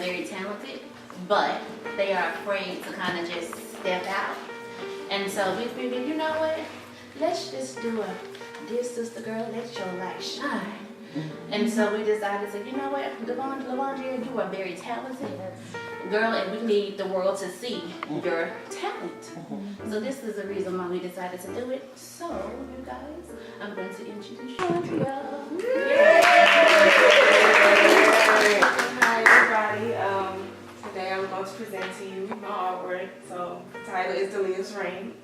very talented, but they are afraid to kind of just step out. And so we figured, you know what? Let's just do a Dear Sister Girl, let your light shine. And so we decided to, you know what, Lavondria, you are very talented, girl, and we need the world to see your talent. So this is the reason why we decided to do it. So, you guys, I'm going to introduce Chandria. Hi, everybody. Today I'm going to present to you my artwork. So, the title is Delia's Ring.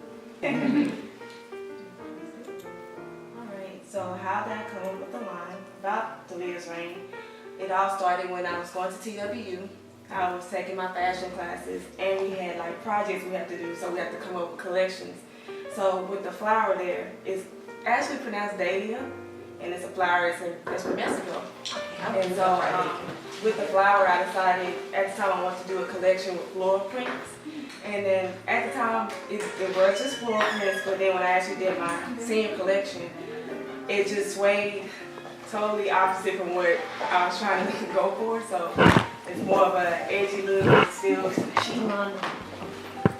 Alright, so how did I come up with the line about Delia's Ring? It all started when I was going to TWU. I was taking my fashion classes and we had like projects we had to do, so we had to come up with collections. So with the flower there, it's actually pronounced Dahlia, and it's a flower it's from Mexico. And so with the flower, I decided at the time I wanted to do a collection with floral prints. And then at the time, it was just floral prints, but then when I actually did my senior collection, it just swayed totally opposite from what I was trying to go for. So it's more of an edgy look, still sheen on.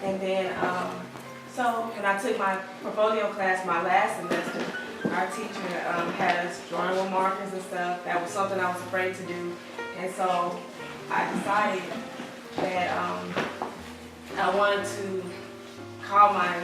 And then, so when I took my portfolio class my last semester, our teacher had us drawing with markers and stuff. That was something I was afraid to do. And so I decided that I wanted to call my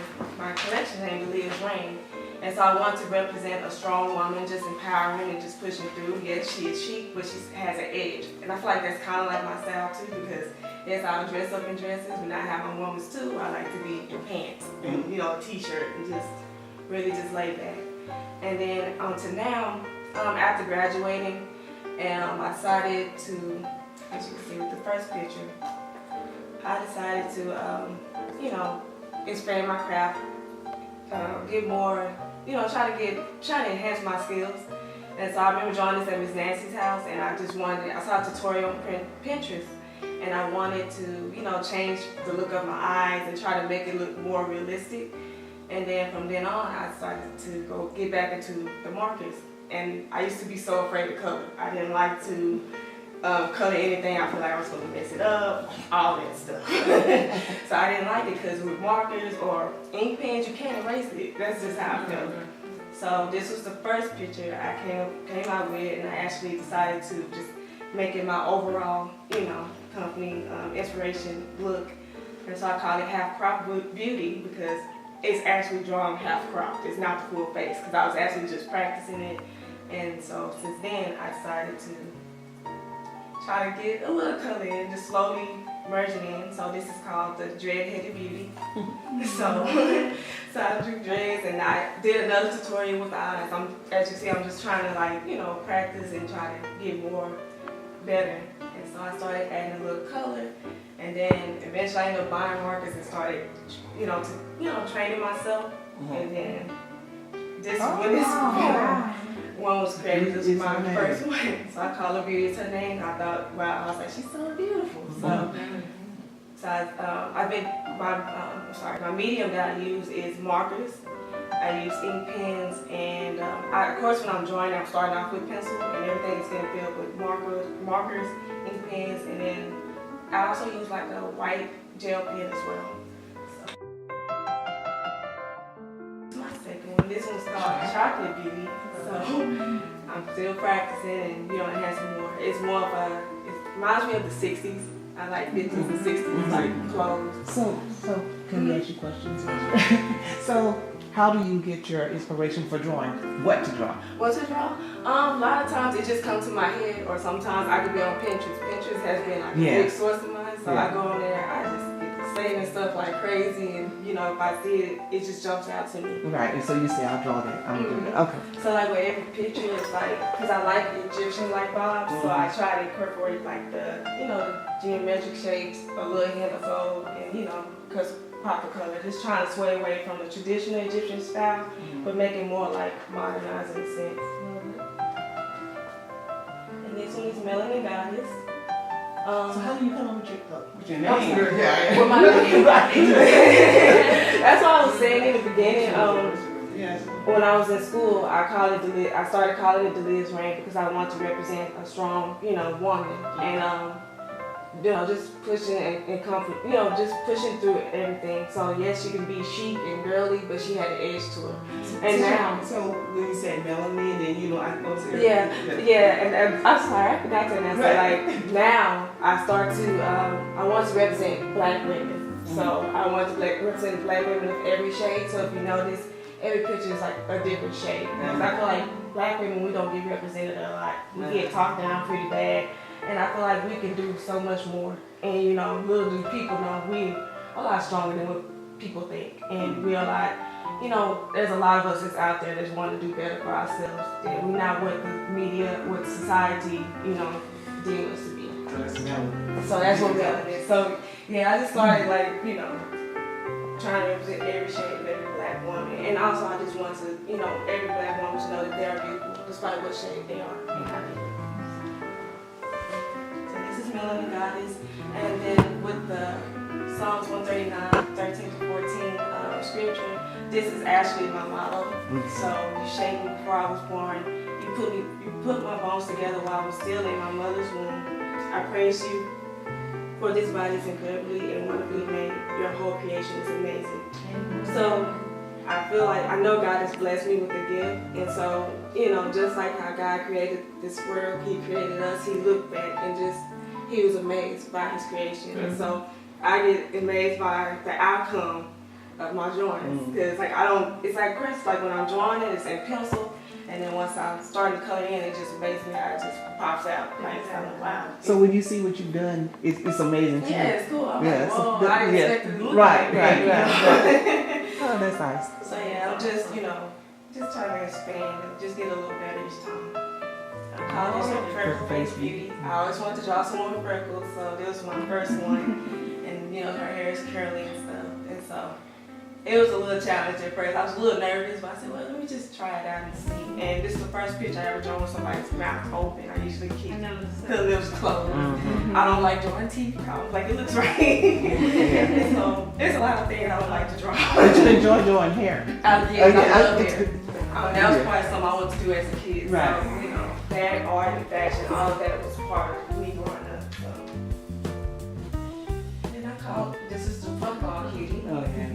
collection name Delia's Ring. And so I wanted to represent a strong woman, just empowering and just pushing through. Yes, she is chic, but she has an edge. And I feel like that's kind of like my style too, because yes, I would dress up in dresses. When I have my women's too, I like to be in pants and, you know, a t-shirt and just really just lay back. And then to now, after graduating, and I decided to, as you can see with the first picture, I decided to, you know, expand my craft, get more, you know, try to enhance my skills. And so I remember drawing this at Miss Nancy's house, and I saw a tutorial on Pinterest, and I wanted to, you know, change the look of my eyes and try to make it look more realistic. And then from then on, I started to get back into the markers. And I used to be so afraid to color. I didn't like to color anything. I feel like I was going to mess it up, all that stuff. So I didn't like it because with markers or ink pens, you can't erase it. That's just how I felt. So this was the first picture I came out with, and I actually decided to just make it my overall, you know, company inspiration look. And so I call it Half Crop Beauty because it's actually drawn half cropped. It's not the full face because I was actually just practicing it. And so since then, I decided to try to get a little color in, just slowly merge it in. So this is called the Dread-Headed Beauty. so I drew dreads, and I did another tutorial with the eyes. As you see, I'm just trying to, like, you know, practice and try to get more better. And so I started adding a little color, and then eventually I ended up buying markers and started, training myself. And then when this one was created, this was my first one. So I call her Beauty, it's her name. I thought, wow, I was like, she's so beautiful. So my medium that I use is markers. I use ink pens, and of course when I'm drawing, I'm starting off with pencil, and everything is getting filled with markers, ink pens, and then I also use like a white gel pen as well. So my second one, this one's called Chocolate Beauty. So I'm still practicing and, you know, enhancing more. It's more of it reminds me of the 60s. I like 50s and 60s like clothes. So can we ask you questions? So how do you get your inspiration for drawing? What to draw? What to draw? A lot of times it just comes to my head, or sometimes I could be on Pinterest. Pinterest has been like a big source of mine, so I go on there, I just get saving stuff like crazy, and, you know, if I see it, it just jumps out to me. Right, and so you say, I'll draw that. I'm doing it. Okay. So like with every picture, it's like, because I like Egyptian-like vibes, so I try to incorporate like the, you know, the geometric shapes, a little hint of gold, and, you know, because pop of color, just trying to sway away from the traditional Egyptian style, but make it more like modernized in a sense. And this one is Melanin Goddess. So how do you come up with your name? With my name. That's what I was saying in the beginning. When I was in school, I started calling it Delia's Ring because I wanted to represent a strong, you know, woman. And just pushing and comfort, just pushing through everything. So yes, she can be chic and girly, but she had an edge to her. And now, So when you said Melanie, and then I go to yeah, and I'm sorry, I forgot to announce that. Like now, I start to, I want to represent Black women. So I want to represent Black women of every shade. So if you notice, every picture is like a different shade. Because I feel like Black women, we don't get represented a lot. We get talked down pretty bad. And I feel like we can do so much more. And little do people know we a lot stronger than what people think. And we are like, there's a lot of us that's out there that want to do better for ourselves. And we're not what the media, what society, deems us to be. So that's what Melanie is. So yeah, I just started trying to represent every shade of every Black woman. And also I just want to, every Black woman to know that they are beautiful despite what shade they are. Melanie Goddess, and then with the Psalms 139, 13 to 14 scripture, this is actually my motto. So you shaped me before I was born. You put my bones together while I was still in my mother's womb. I praise you for this body is incredibly and wonderfully made. Your whole creation is amazing. So I feel like I know God has blessed me with a gift, and so just like how God created this world, He created us. He looked back and He was amazed by His creation. And so I get amazed by the outcome of my drawings. Because it's like Chris, like when I'm drawing it, it's in pencil. And then once I'm starting to color in, it just amazes me how it just pops out. Like, it's like, wow. So when you see what you've done, it's amazing too. Yeah, it's cool. I'm Yeah, like, whoa, I didn't expect it to look right. like that. Oh, that's nice. So yeah, I'm just, just trying to expand and just get a little better each time. I always want freckle face beauty. I always wanted to draw someone with freckles, so this was my first one. And her hair is curly and stuff. And so it was a little challenge at first. I was a little nervous, but I said, well, let me just try it out and see. And this is the first picture I ever drawn with somebody's mouth open. I usually keep the lips closed. I don't like drawing teeth. I don't like it looks right. So there's a lot of things I don't like to draw. But you enjoy drawing hair. I love hair. That was probably something I wanted to do as a kid. Right. So, that, art, and fashion, all of that was part of me growing up. So. And this is the football cutie. Oh, yeah.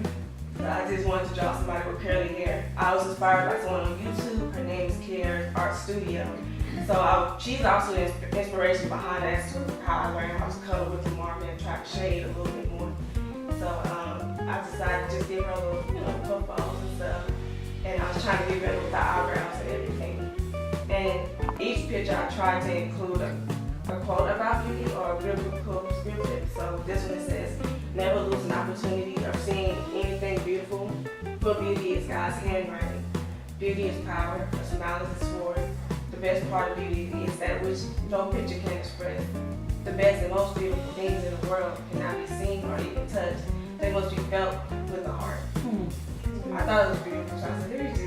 So I just wanted to draw somebody with curly hair. I was inspired by someone on YouTube. Her name is Kiara Art Studio. So she's also the inspiration behind that, so how I learned how to color with the marker and try to shade a little bit more. So I decided to just give her a little, footballs and stuff. And I was trying to get rid of the eyebrows and everything. And each picture I tried to include a quote about beauty or a biblical scripture. So this one says, never lose an opportunity of seeing anything beautiful, for beauty is God's handwriting. Beauty is power, a smile is a sword. The best part of beauty is that which no picture can express. The best and most beautiful things in the world cannot be seen or even touched. They must be felt with the heart. I thought it was beautiful, so I said, let me just,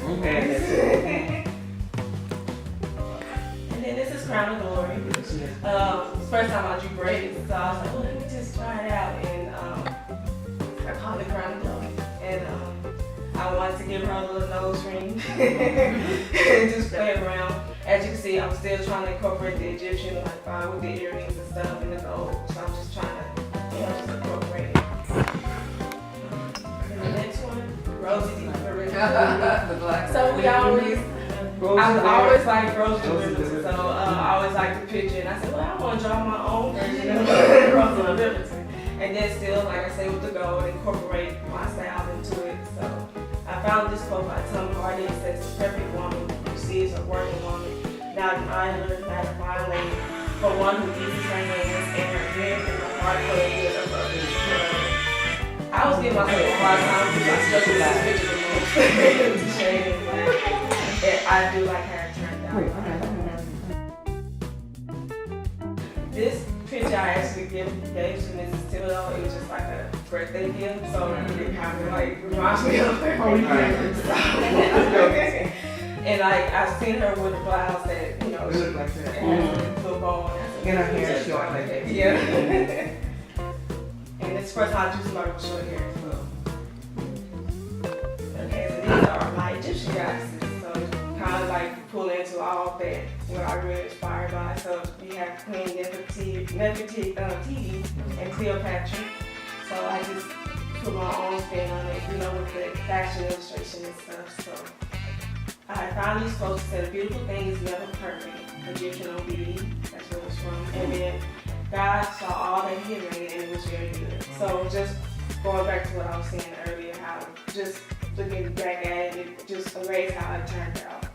Okay. And then this is Crown of Glory. First time I drew braids, so I was like, well, let me just try it out. And I called it Crown of Glory. And I wanted to give her a little nose ring and just play around. As you can see, I'm still trying to incorporate the Egyptian, with the earrings and stuff and the gold. So I'm just trying to, just incorporate it. And the next one, Rosie D. The black. So we always, I always like Rosie Livingston, so I always like the picture. And I said, well, I want to draw my own version of Rosie Livingston. And then still, like I say, with the gold, incorporate my style into it. So I found this quote by Tom Hardy. It says, the perfect woman who sees a working woman, not an idler, not a fine lady, but one who uses her hands and her head and her heart for the good of others. I was giving myself a hard time because I stuck with this picture the most. It was shading, but I do like how it turned out. This picture I actually gave to Mrs. Thibodeau. It was just like a birthday gift, so it kind of reminds me of her. Oh, yeah. And I've seen her with a blouse that, she look like that. has a little bow And her hair is short like that. Yeah. And it's the first time I do somebody with short hair as well. Okay, so these are my Egyptian goddesses. So it's kind of like pull into all that what I really inspired by. So we have Queen Nefertiti and Cleopatra. So I just put my own spin on it, with the fashion illustration and stuff. So I found these quotes that a beautiful thing is never perfect. Egyptian OBE, that's where it was from. And then God saw all that he had made and it was very good. So just going back to what I was saying earlier, how just looking back at it, it just amazed how it turned out.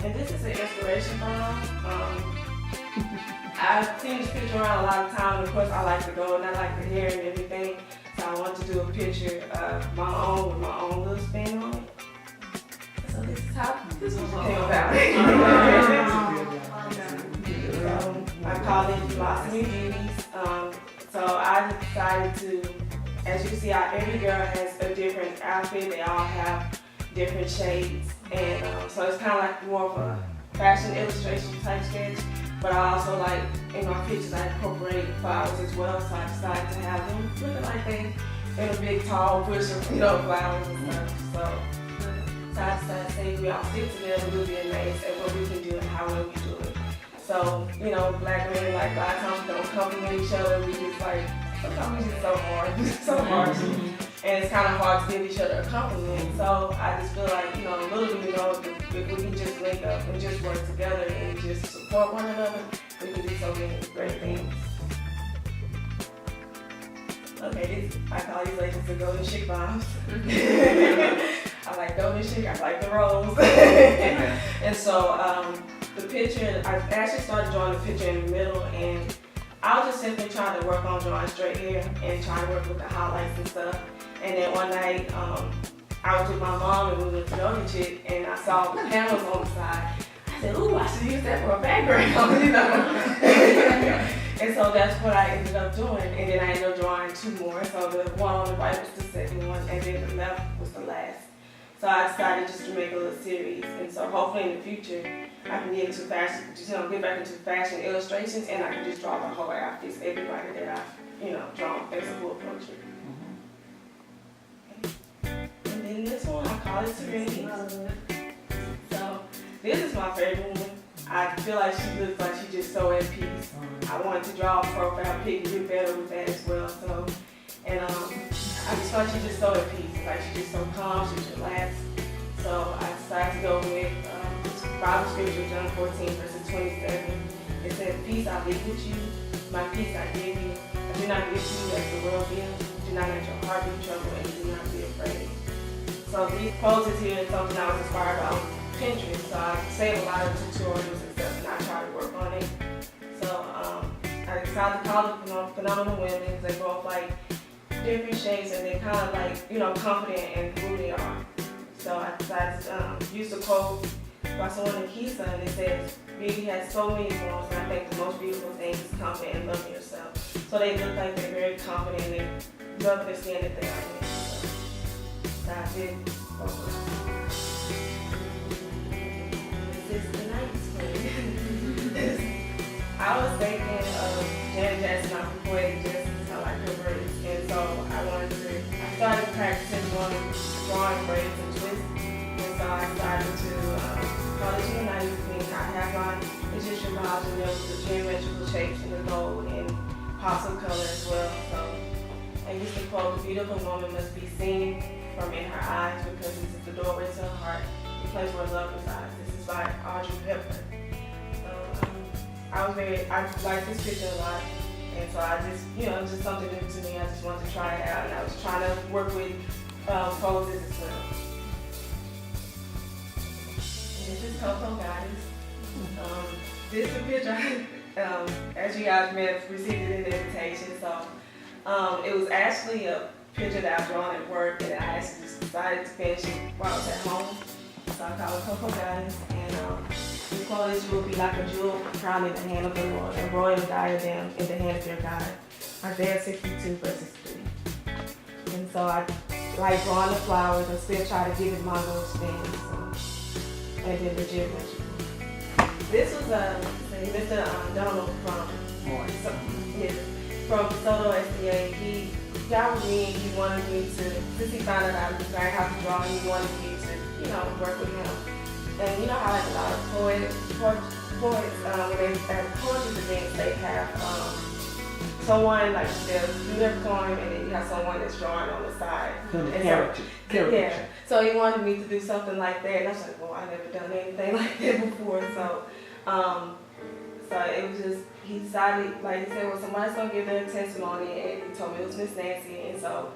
And this is an inspiration bomb. I've seen this picture around a lot of times. Of course, I like the gold and I like the hair and everything. So I want to do a picture of my own with my own little spin on it. So this is how this was came about. So I call it Blossoming Beauties. So I decided to, as you can see, every girl has a different outfit. They all have different shades. And so it's kind of like more of a fashion illustration type sketch. But I also like, in my pictures, I incorporate flowers as well. So I decided to have them looking like they in a big tall bush of, flowers and stuff. So I decided to say we all stick together, we'll be amazed at what we can do and how well we do it. So, black women, like, a lot of times we don't compliment each other. We just like, sometimes we just so hard, so hard. And it's kind of hard to give each other a compliment. So I just feel like, little do we know, if we can just link up and just work together and just support one another, we can do so many great things. Okay, I call these ladies the golden chic bombs. I like golden chic, I like the rolls. And so the picture, I actually started drawing the picture in the middle, and I was just simply trying to work on drawing straight hair and trying to work with the highlights and stuff. And then one night, I was with my mom and we went to Golden Chick, and I saw the panels on the side. I said, ooh, I should use that for a background, And so that's what I ended up doing. And then I ended up drawing two more. So the one on the right was the second one, and then the left was the last. So I decided just to make a little series. And so hopefully in the future, I can get into fashion, get back into fashion illustrations, and I can just draw the whole outfits, everybody that I've, drawn as a full portrait. And then this one, I call it Serenity. So this is my favorite one. I feel like she looks like she's just so at peace. I wanted to draw a profile pic and get better with that as well. So, and I just thought she's just so at peace. Like she's just so calm, she's relaxed. So I decided to go with Bible scripture, John 14, verses 27. It says, peace I leave with you, my peace I give you. I do not give to you as the world gives. Do not let your heart be troubled and do not be afraid. So these poses here is something I was inspired by on Pinterest. So I save a lot of tutorials and stuff, and I try to work on it. So I decided to call it Phenomenal Women because they both like different shades and they kind of like, confident in who they are. So I decided to use the quote by someone in Kisa, and it says, beauty has so many forms, and I think the most beautiful thing is confident and loving yourself. So they look like they're very confident and they love their skin that they are in. So I did both of them. This is the night spring. I was thinking of Janet Jackson off of Poetic Justice. I like her braids, and so I started practicing drawing braids and twists, and so I started to call it United Queen. I have my Egyptian vibes in there with the geometrical shapes and the gold and pops of color as well. So I used to quote, "The beautiful woman must be seen from in her eyes because this is the doorway to her heart, the place where love resides." This is by Audrey Hepburn. I like this picture a lot, and so I just, it's just something new to me. I just wanted to try it out, and I was trying to work with poses as well. And this is Coco Goddess. This is a picture, as you guys may have received it in the invitation. So it was actually a picture that I've drawn at work, and I actually just decided to finish it while I was at home. So I call it Coco Goddess, and the quote is, "You will be like a jewel crowned in the hand of the Lord, a royal diadem in the hand of your God." Isaiah 62 verses 3. And so I like drawing the flowers and still try to give it my little spin. So, and then the geometry. This was Mr. Donald from Soto SDA. He got with me and he wanted me to, since he found out I was learning how to draw, he wanted me to you know, work with him. And you know how like a lot of poets, when they at poetry events, they have someone like they'll do their poem and then you have someone that's drawing on the side. Character. Yeah. So he wanted me to do something like that, and I was like, well, I've never done anything like that before. So it was just, he decided, like he said, well, somebody's gonna give their testimony, and he told me it was Miss Nancy, and so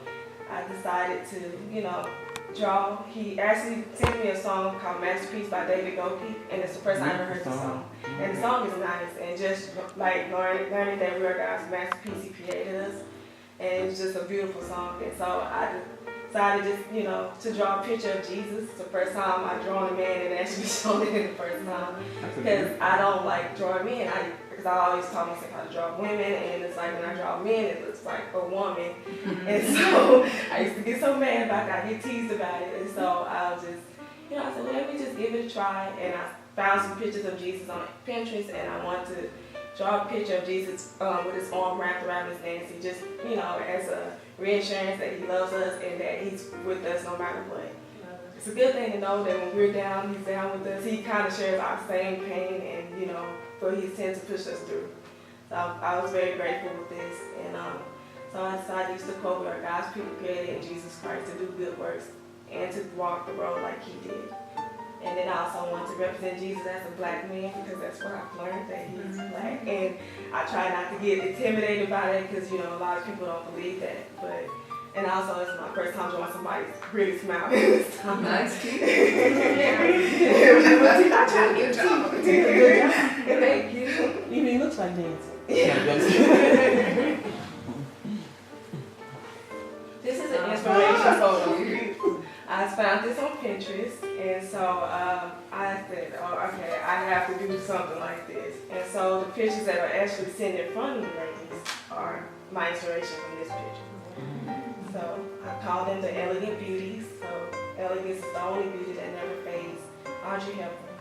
I decided to, you know, draw. He actually sent me a song called Masterpiece by David Goki, and it's the first time I ever heard the song. And the song is nice, and just like learning that we are God's masterpiece, He created us, and it's just a beautiful song. And so I decided just, you know, to draw a picture of Jesus. It's the first time I drawn a man and actually shown it the first time, because I don't like drawing men. Because I always taught myself how to draw women, and it's like when I draw men, it looks like a woman. And so I used to get so mad about it, I get teased about it, and so I was just, you know, I said, well, let me just give it a try, and I found some pictures of Jesus on Pinterest, and I wanted to draw a picture of Jesus with his arm wrapped around Miss Nancy, just, you know, as a reassurance that he loves us and that he's with us no matter what. It's a good thing to know that when we're down, he's down with us. He kind of shares our same pain, and, you know, but he tends to push us through. So I was very grateful with this, and so I decided to use the quote, we are God's people created in Jesus Christ to do good works and to walk the road like he did. And then I also want to represent Jesus as a black man, because that's what I've learned, that he's black. And I try not to get intimidated by that, because, you know, a lot of people don't believe that. And also, it's my first time drawing somebody really smiling this time. Nice teeth. Thank you. You mean, looks like Nancy. This is an inspiration photo. I found this on Pinterest, and so I said, oh, okay, I have to do something like this. And so the pictures that are actually sitting in front of you ladies are my inspiration from this picture. So I call them the Elegant Beauties. So elegance is the only beauty that never fades. Audrey Hepburn.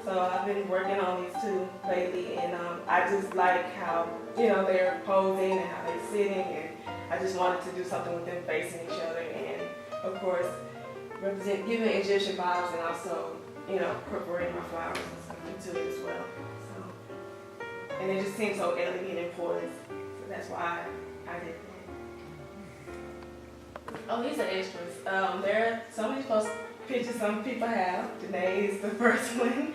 So I've been working on these two lately, and I just like how, you know, they're posing and how they're sitting, and I just wanted to do something with them facing each other, and of course, giving Egyptian vibes, and also, you know, incorporating my flowers and stuff into it as well. So, and it just seems so elegant and poised, so that's why I did that. Oh, these are extras. There are some of these pictures some people have. Janae is the first one.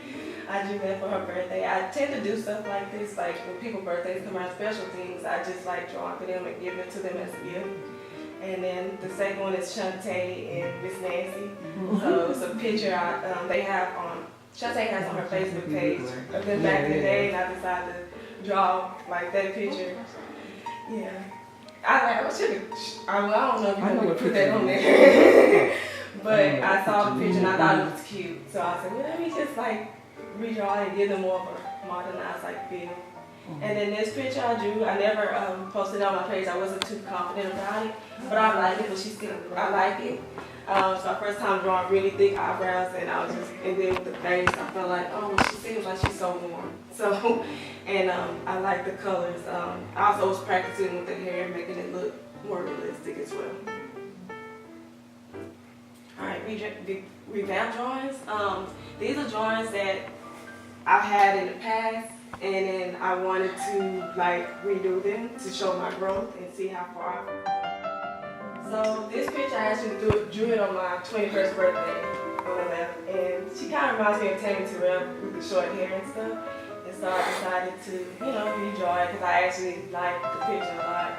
I drew that for her birthday. I tend to do stuff like this, like when people's birthdays come around, special things, I just like drawing for them and giving it to them as a gift. And then the second one is Shantae and Miss Nancy. So it's a picture they have on, Shantae has on her Facebook page of them back in the day, and I decided to draw like that picture. Yeah. I don't know if you want to put that on there. But I saw the picture and I thought it was cute. So I said, well, let me just like redraw it and give them more of a modernized like feel. And then this picture I drew, I never posted it on my page. I wasn't too confident about it, but I like it. But I like it. So my first time drawing really thick eyebrows, and I was just, and then with the face, I felt like, oh, she seems like she's so warm. So, and I like the colors. I also was practicing with the hair, making it look more realistic as well. All right, revamp drawings. These are drawings that I've had in the past, and then I wanted to like redo them to show my growth and see how far I've come. So this picture I actually drew it on my 21st birthday on the left, and she kind of reminds me of Tammy Terrell with the short hair and stuff. And so I decided to, you know, redraw it because I actually like the picture a lot.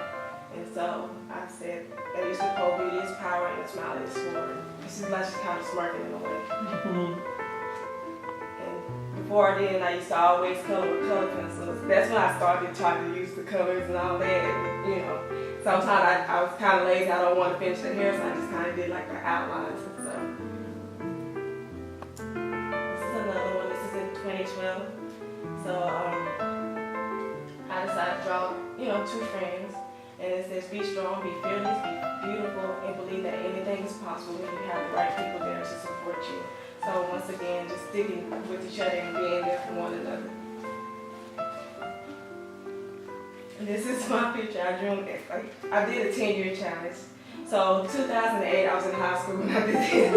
And so I said, I used to quote, beauty is power and a smile is sword. This is like she's kind of smirking in a way. And before then, I used to always color with color pencils. That's when I started trying to use the colors and all that, and, you know. Sometimes I was kind of lazy, I don't want to finish the hair, so I just kind of did like the outlines and stuff. This is another one, this is in 2012. So I decided to draw, you know, two friends. And it says, be strong, be fearless, be beautiful, and believe that anything is possible when you have the right people there to support you. So once again, just sticking with each other and being there for one another. And this is my picture I drew. I did a 10-year challenge. So 2008, I was in high school when I did this.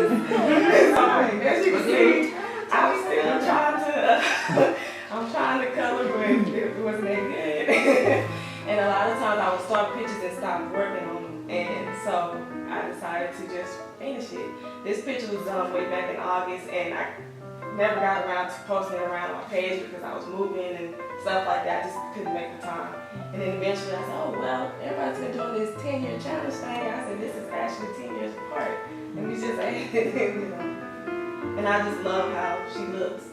So, as you can see, I'm still trying to, I'm trying to color, but it wasn't that good. And a lot of times I would start pictures and stop working on them. And so I decided to just finish it. This picture was done way back in August, and I never got around to posting it around my page because I was moving and stuff like that. I just couldn't make the time. And then eventually I said, oh, well, everybody's been doing this 10-year challenge thing. I said, this is actually 10 years apart. And we just added it, you know. And I just love how she looks.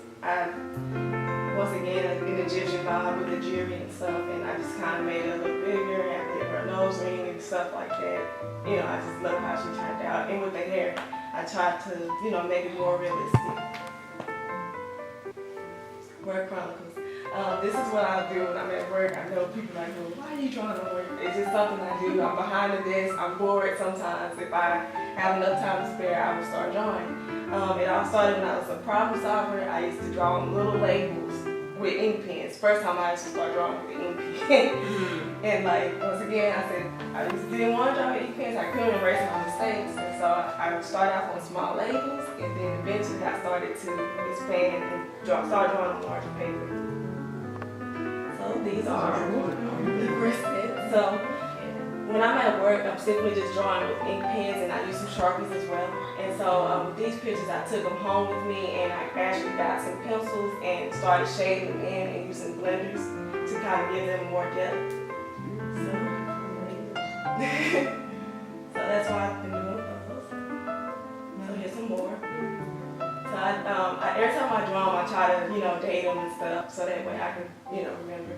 Once again, an Egyptian vibe with the jewelry and stuff, and I just kind of made it a little bigger, and I did her nose ring and stuff like that. You know, I just love how she turned out. And with the hair, I tried to, you know, make it more realistic. Work Chronicles. This is what I do when I'm at work. I know people like, well, why are you drawing on work? It's just something I do. I'm behind the desk. I'm bored sometimes. If I have enough time to spare, I will start drawing. It all started when I was a problem solver. I used to draw little labels with ink pens. First time I used to start drawing with the ink pen. And like, once again, I said, I just didn't want to draw with ink pens. I couldn't erase my mistakes. And so I would start off on small labels, and then eventually I started to expand and start drawing on larger paper. So these are the bristles. So when I'm at work, I'm simply just drawing with ink pens, and I use some Sharpies as well. And so with these pictures, I took them home with me, and I actually got some pencils and started shading them in and using blenders to kind of give them more depth. So that's why I've been doing those. So here's some more. So every time I draw them, I try to, you know, date them and stuff, so that way I can, you know, remember.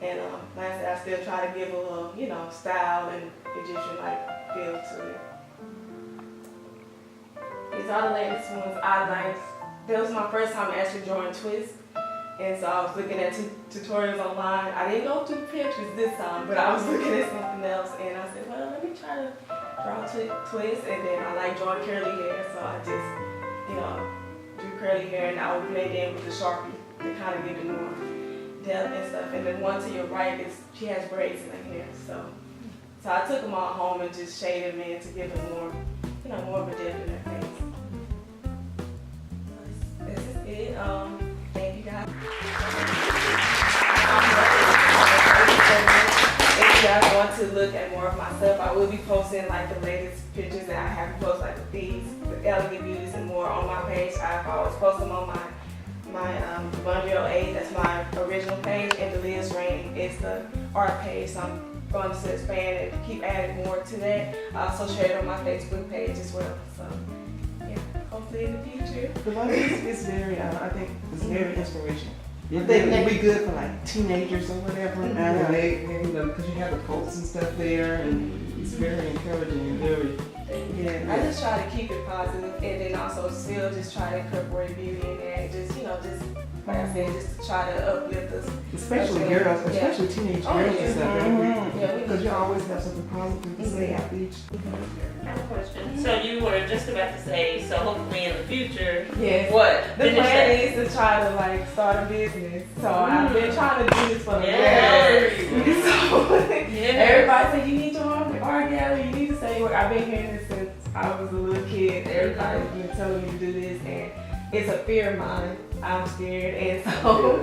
And like I said, I still try to give a little, you know, style and Egyptian-like feel to it. These are the latest ones. That was my first time actually drawing twists. And so I was looking at tutorials online. I didn't go through pictures this time, but I was looking at something else. And I said, well, let me try to draw twists. And then I like drawing curly hair, so I just, you know, do curly hair, and I would blend in with the Sharpie to kind of give it more depth and stuff. And then one to your right she has braids in her hair. So I took them all home and just shaded them in to give it more, you know, more of a depth in her face. So this is it. Thank you guys. If you guys want to look at more of my stuff, I will be posting like the latest pictures that I have posted, like the elegant beauties and more on my page. I've always posted them on my Bundle 8, that's my original page, and the Liz Ring is the art page. So I'm going to expand and keep adding more to that. I also share it on my Facebook page as well. So yeah, hopefully in the future. The one is very, I think it's very inspirational. I think it'd be good for like teenagers or whatever. And they, you know, because you have the quotes and stuff there, and it's very encouraging and very. Yeah, I just try to keep it positive, and then also still just try to incorporate beauty in there, and just, you know, just like I said, just to try to uplift us. Especially girls, especially teenage girls and stuff. Yeah, because you always have something positive to say after each. I have a question. So you were just about to say, so hopefully in the future, yes. What? The plan is to try to like start a business. So I've been trying to do this for the years. So everybody said you need your own art gallery, you need to say work. I've been hearing this since I was a little kid. Everybody's been telling me to do this, and it's a fear of mine. I'm scared, and so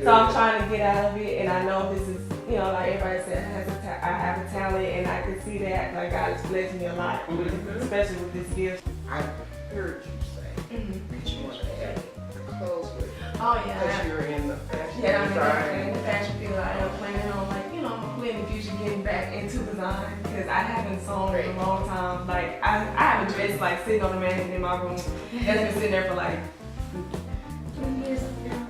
I'm trying to get out of it. And I know this is, you know, like everybody said, I have a talent, and I can see that like God has blessed me a lot, especially with this gift. I heard you say that you want to add the clothes with it. Oh yeah. Because you're in the fashion Yeah, design. I'm in the fashion field. I am planning on, like, you know, hopefully in the future getting back into design, because I haven't sewn in a long time. Like I have a dress like sitting on the mannequin in my room that's been sitting there for like 20 years now.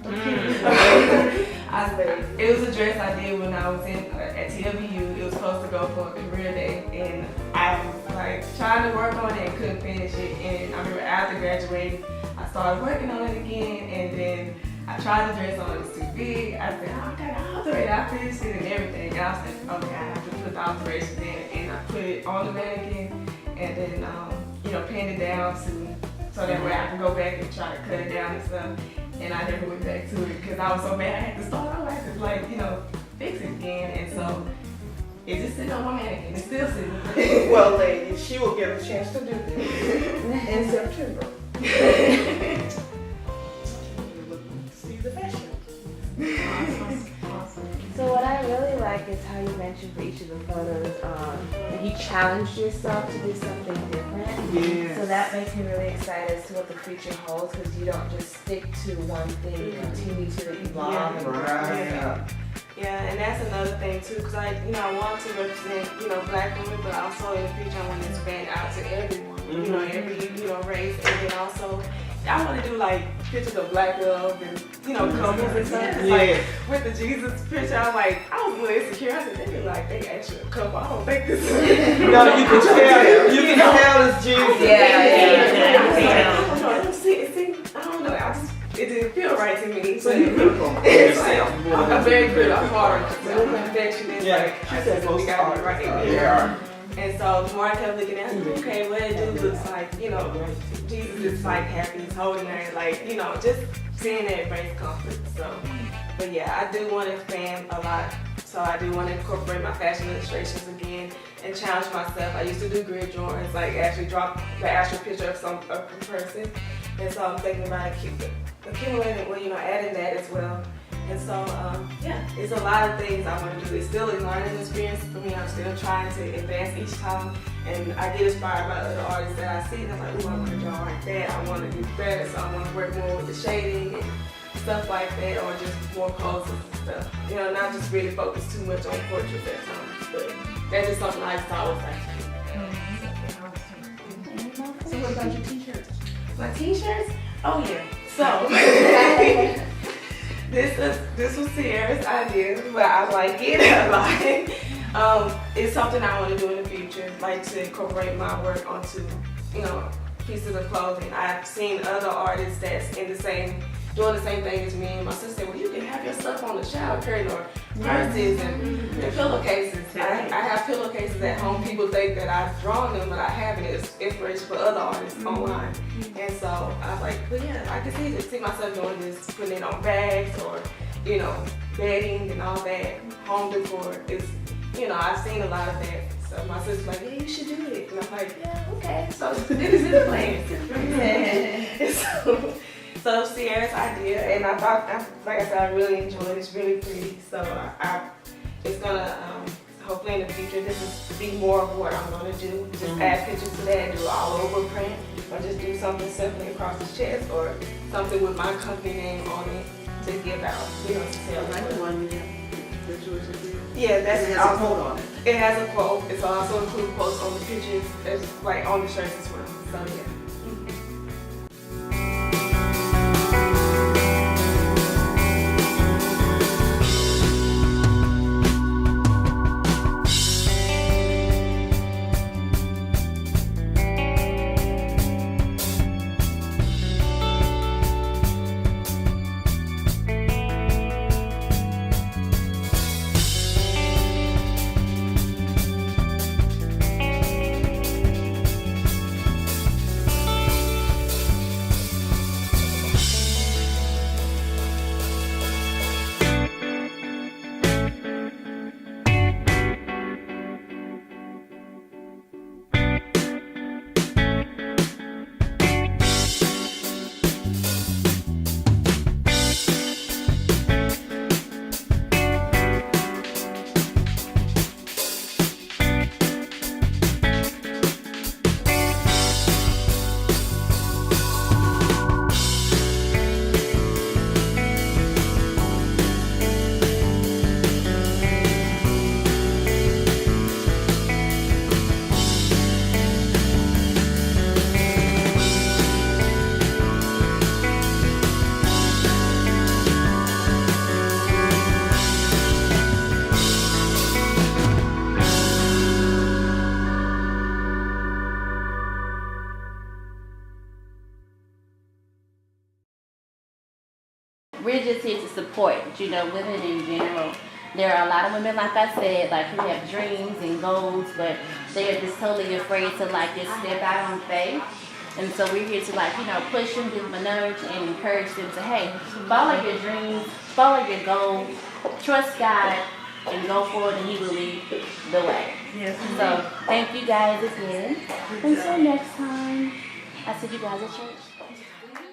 I swear. It was a dress I did when I was at TWU. It was supposed to go for a career day, and I was like trying to work on it and couldn't finish it. And I remember after graduating, I started working on it again, and then I tried the dress on. It was too big. I said, oh, I gotta alter it. I finished it and everything. And I said, okay, I have to put the alterations in, and I put it on the mannequin, and then you know, pinned it down so that way I can go back and try to cut it down and stuff. And I never went back to it because I was so mad I had to start over. I had to, like, you know, fix it again. And so Is it sitting on my mannequin? It's still sitting. Well, lady, she will get a chance to do this in September. See the fashion. So what I really like is how you mentioned for each of the photos, that you challenged yourself to do something different. Yes. So that makes me really excited as to what the future holds, because you don't just stick to one thing, you continue to evolve and grow. Right. Yeah, and that's another thing too, because I want to represent, Black women, but also in the future I want to expand out to everyone, every, race, and then also I want to do like pictures of Black love and, couples and stuff. It's like with the Jesus picture, I was a little insecure. I said, they actually a couple. I don't think this is. No, you can tell it's Jesus. I don't know. It didn't feel right to me. So you're critical of It's yourself. like, I'm very good. I'm hard. So my infection is Yeah, I said, we got to be right. Yeah. And so the more I kept looking at it, okay, what it do looks like, Jesus is like happy, he's holding her, just seeing that brings comfort. So, but yeah, I do want to expand a lot. So I do want to incorporate my fashion illustrations again and challenge myself. I used to do grid drawings, like actually drop the actual picture of a person. And so I'm thinking about accumulating, adding that as well. And so, it's a lot of things I want to do. It's still a learning experience for me. I'm still trying to advance each time. And I get inspired by other artists that I see. And I'm like, ooh, I want to draw like that. I want to do better. So I want to work more with the shading and stuff like that, or just more clothes and stuff. Not just really focus too much on portraits at times. But that's just something I just always like to do. So what about your t-shirts? My t-shirts? Oh yeah. So this was Sierra's idea, but I like it a lot. It's something I want to do in the future, like to incorporate my work onto, pieces of clothing. I've seen other artists that's doing the same thing as me, and my sister said, well, you can have your stuff on the shower curtain or purses and pillowcases. I have pillowcases at home. People think that I've drawn them, but I haven't. It's inspiration for other artists online. And so I was like, well, yeah, I can see myself doing this, putting it on bags or, bedding and all that, home decor. It's, I've seen a lot of that. So my sister's like, yeah, you should do it. And I'm like, yeah, okay. So this is the plan. So Sierra's idea, and I thought, like I said, I really enjoyed it. It's really pretty. So it's gonna, hopefully in the future, this is be more of what I'm gonna do. Just add pictures to that, do all over print, or just do something simply across the chest, or something with my company name on it to give out, to sell. Like the one you got. Yeah, that's It has a quote on it. It has a quote. It's also include quotes on the pictures, as like on the shirts as well. So yeah. We're just here to support, women in general. There are a lot of women, like I said, who have dreams and goals, but they are just totally afraid to just step out on faith. And so we're here to push them, give them a nudge, and encourage them to, hey, follow your dreams, follow your goals, trust God, and go forward, and He will lead the way. Yes. So thank you guys again. Until next time, I see you guys at church.